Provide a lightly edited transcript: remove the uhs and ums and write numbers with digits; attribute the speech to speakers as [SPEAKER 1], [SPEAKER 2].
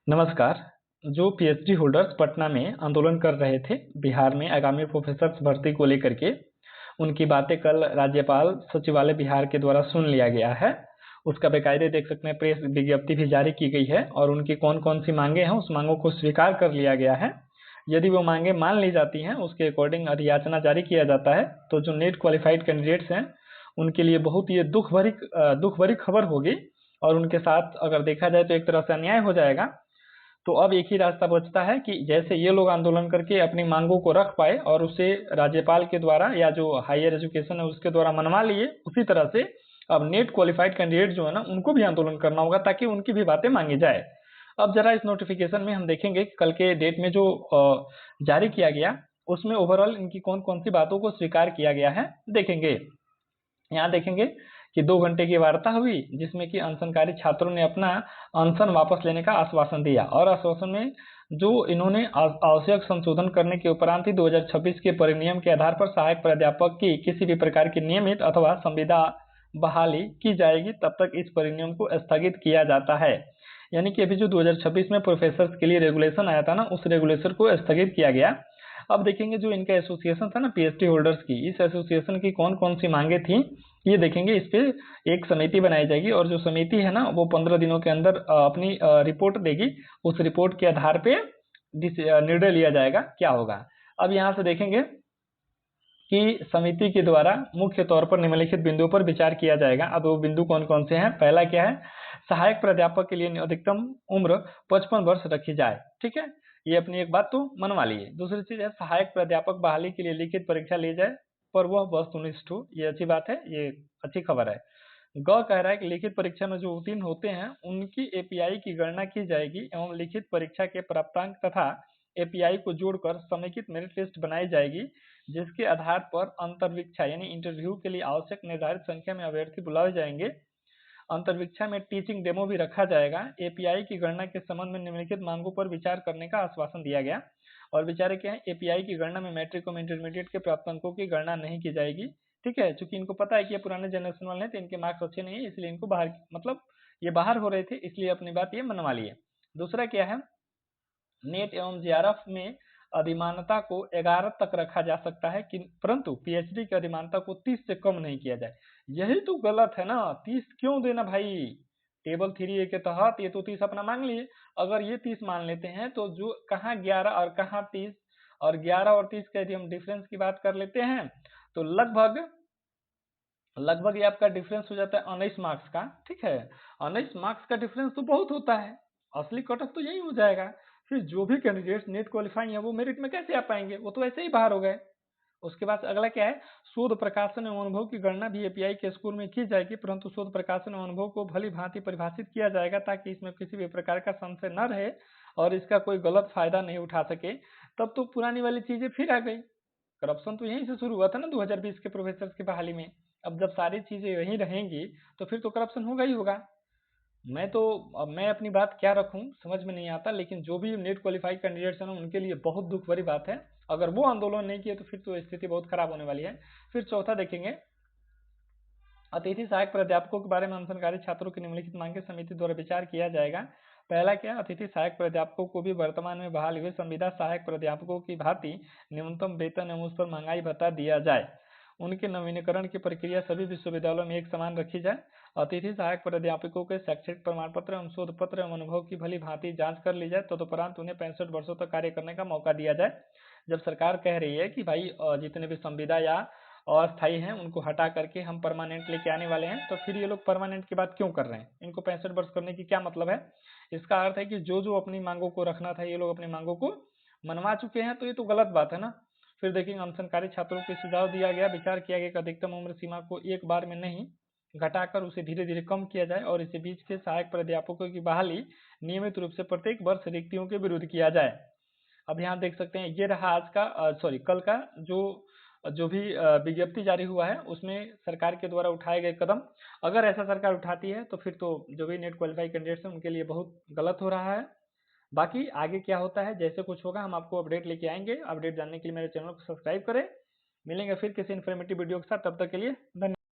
[SPEAKER 1] नमस्कार। जो PhD holders Patna में आंदोलन कर रहे थे बिहार में आगामी प्रोफेसर्स भर्ती को लेकर के, उनकी बातें कल राज्यपाल सचिवालय बिहार के द्वारा सुन लिया गया है। उसका बेकायदे देख सकते हैं, प्रेस विज्ञप्ति भी जारी की गई है और उनकी कौन कौन सी मांगे हैं उस मांगों को स्वीकार कर लिया गया है। यदि वो मांगे मान ली जाती हैं, उसके अकॉर्डिंग अधियाचना जारी किया जाता है, तो जो नेट क्वालिफाइड कैंडिडेट्स हैं उनके लिए बहुत ये दुख भरी खबर होगी। और उनके साथ अगर देखा जाए तो एक तरह से अन्याय हो जाएगा। तो अब एक ही रास्ता बचता है कि जैसे ये लोग आंदोलन करके अपनी मांगों को रख पाए और उसे राज्यपाल के द्वारा या जो हायर एजुकेशन है उसके द्वारा मनवा लिए, उसी तरह से अब नेट क्वालिफाइड कैंडिडेट जो है ना, उनको भी आंदोलन करना होगा ताकि उनकी भी बातें मांगी जाए। अब जरा इस नोटिफिकेशन में हम देखेंगे कि कल के डेट में जो जारी किया गया उसमें ओवरऑल इनकी कौन कौन सी बातों को स्वीकार किया गया है, देखेंगे। यहाँ देखेंगे कि 2 घंटे की वार्ता हुई जिसमें कि अनशनकारी छात्रों ने अपना अनशन वापस लेने का आश्वासन दिया और आश्वासन में जो इन्होंने आवश्यक संशोधन करने के उपरांत ही 2026 के परिनियम के आधार पर सहायक प्राध्यापक की किसी भी प्रकार की नियमित अथवा संविदा बहाली की जाएगी, तब तक इस परिनियम को स्थगित किया जाता है। यानी कि अभी जो 2026 में प्रोफेसर के लिए रेगुलेशन आया था ना, उस रेगुलेशन को स्थगित किया गया। अब देखेंगे जो इनका एसोसिएशन था ना पीएचडी होल्डर्स की, इस एसोसिएशन की कौन कौन सी मांगे थी ये देखेंगे। इस पे एक समिति बनाई जाएगी और जो समिति है ना वो 15 दिनों के अंदर अपनी रिपोर्ट देगी। उस रिपोर्ट के आधार पे निर्णय लिया जाएगा क्या होगा। अब यहाँ से देखेंगे कि समिति के द्वारा मुख्य तौर पर निम्नलिखित बिंदुओं पर विचार किया जाएगा। अब वो बिंदु कौन कौन से हैं? पहला क्या है, सहायक प्राध्यापक के लिए अधिकतम उम्र 55 वर्ष रखी जाए। ठीक है, ये अपनी एक बात तो मनवा लिए। दूसरी चीज है, सहायक प्राध्यापक बहाली के लिए लिखित परीक्षा ली जाए पर वह वस्तुनिष्ठ हो। ये अच्छी बात है, ये अच्छी खबर है। ग कह रहा है कि लिखित परीक्षा में जो उत्तीर्ण होते हैं उनकी एपीआई की गणना की जाएगी एवं लिखित परीक्षा के प्राप्तांक तथा एपीआई को जोड़कर समेकित मेरिट लिस्ट बनाई जाएगी, जिसके आधार पर अंतर्वीक्षा यानी इंटरव्यू के लिए आवश्यक निर्धारित संख्या में अभ्यर्थी बुलाए जाएंगे। अंतर्वीक्षा में टीचिंग डेमो भी रखा जाएगा। एपीआई की गणना के संबंध में निम्नलिखित मांगों पर विचार करने का आश्वासन दिया गया। और विचार क्या है, एपीआई की गणना में मैट्रिक और इंटरमीडिएट के प्राप्तांकों की गणना नहीं की जाएगी। ठीक है, चूंकि इनको पता है कि ये पुराने जनरेशन वाले हैं तो इनके मार्क्स अच्छे नहीं है, इसलिए इनको बाहर मतलब ये बाहर हो रहे थे, इसलिए अपनी बात ये मनवा लिए। दूसरा क्या है, नेट एवं जेआरएफ में अधिमानता को 11 तक रखा जा सकता है कि परंतु पीएचडी की अधिमानता को 30 से कम नहीं किया जाए। यही तो गलत है ना, 30 क्यों देना भाई? टेबल 3A के तहत ये तो 30 अपना मांग लिए। अगर ये 30 मान लेते हैं तो जो कहाँ 11 और कहाँ 30, और 11 और 30 का यदि हम डिफरेंस की बात कर लेते हैं तो लगभग ये आपका डिफरेंस हो जाता है 19 मार्क्स का। ठीक है, 19 मार्क्स का डिफरेंस तो बहुत होता है, असली कट ऑफ तो यही हो जाएगा। फिर जो भी कैंडिडेट्स नेट क्वालिफाइंग है वो मेरिट में कैसे आ पाएंगे? वो तो ऐसे ही बाहर हो गए। उसके बाद अगला क्या है, शोध प्रकाशन एवं अनुभव की गणना भी एपीआई के स्कोर में की जाएगी, परंतु शोध प्रकाशन एवं अनुभव को भली भांति परिभाषित किया जाएगा ताकि इसमें किसी भी प्रकार का संशय न रहे और इसका कोई गलत फायदा नहीं उठा सके। तब तो पुरानी वाली चीजें फिर आ गई। करप्शन तो यहीं से शुरू हुआ था ना 2020 के प्रोफेसर की बहाली में। अब जब सारी चीजें वहीं रहेंगी तो फिर तो करप्शन होगा ही होगा। अब मैं अपनी बात क्या रखूं समझ में नहीं आता, लेकिन जो भी नेट क्वालिफाइड कैंडिडेट्स हैं ना उनके लिए बहुत दुख भरी बात है। अगर वो आंदोलन नहीं किए तो फिर तो स्थिति बहुत खराब होने वाली है। फिर चौथा देखेंगे, अतिथि सहायक प्राध्यापकों के बारे में अनशनकारी छात्रों की निम्नलिखित मांग के समिति द्वारा विचार किया जाएगा। पहला क्या, अतिथि सहायक प्राध्यापकों को भी वर्तमान में बहाल हुए संविदा सहायक प्राध्यापकों की भांति न्यूनतम वेतन एवं उस पर महंगाई भत्ता दिया जाए। उनके नवीनीकरण की प्रक्रिया सभी विश्वविद्यालयों में एक समान रखी जाए। अतिथि सहायक प्राध्यापकों के शैक्षिक प्रमाण पत्र एवं शोध पत्र एवं अनुभव की भली भांति जांच कर ली जाए, तदुपरांत उन्हें 65 वर्षों तक कार्य करने का मौका दिया जाए। जब सरकार कह रही है कि भाई जितने भी संविदा या अस्थायी हैं उनको हटा करके हम परमानेंट लेके आने वाले हैं, तो फिर ये लोग परमानेंट की बात क्यों कर रहे हैं? इनको 65 वर्ष करने की क्या मतलब है? इसका अर्थ है कि जो जो अपनी मांगों को रखना था ये लोग अपनी मांगों को मनवा चुके हैं, तो ये तो गलत बात है ना। फिर देखेंगे, अनशनकारी छात्रों को सुझाव दिया गया, विचार किया गया कि अधिकतम उम्र सीमा को एक बार में नहीं घटाकर उसे धीरे धीरे कम किया जाए और इसी बीच के सहायक प्राध्यापकों की बहाली नियमित रूप से प्रत्येक वर्ष रिक्तियों के विरुद्ध किया जाए। अब यहाँ देख सकते हैं, ये रहा आज का कल का जो जो भी विज्ञप्ति जारी हुआ है उसमें सरकार के द्वारा उठाए गए कदम। अगर ऐसा सरकार उठाती है तो फिर तो जो भी नेट क्वालिफाई कैंडिडेट्स हैं उनके लिए बहुत गलत हो रहा है। बाकी आगे क्या होता है, जैसे कुछ होगा हम आपको अपडेट लेके आएंगे। अपडेट जानने के लिए मेरे चैनल को सब्सक्राइब करें। मिलेंगे फिर किसी इन्फॉर्मेटिव वीडियो के साथ, तब तक के लिए धन्यवाद।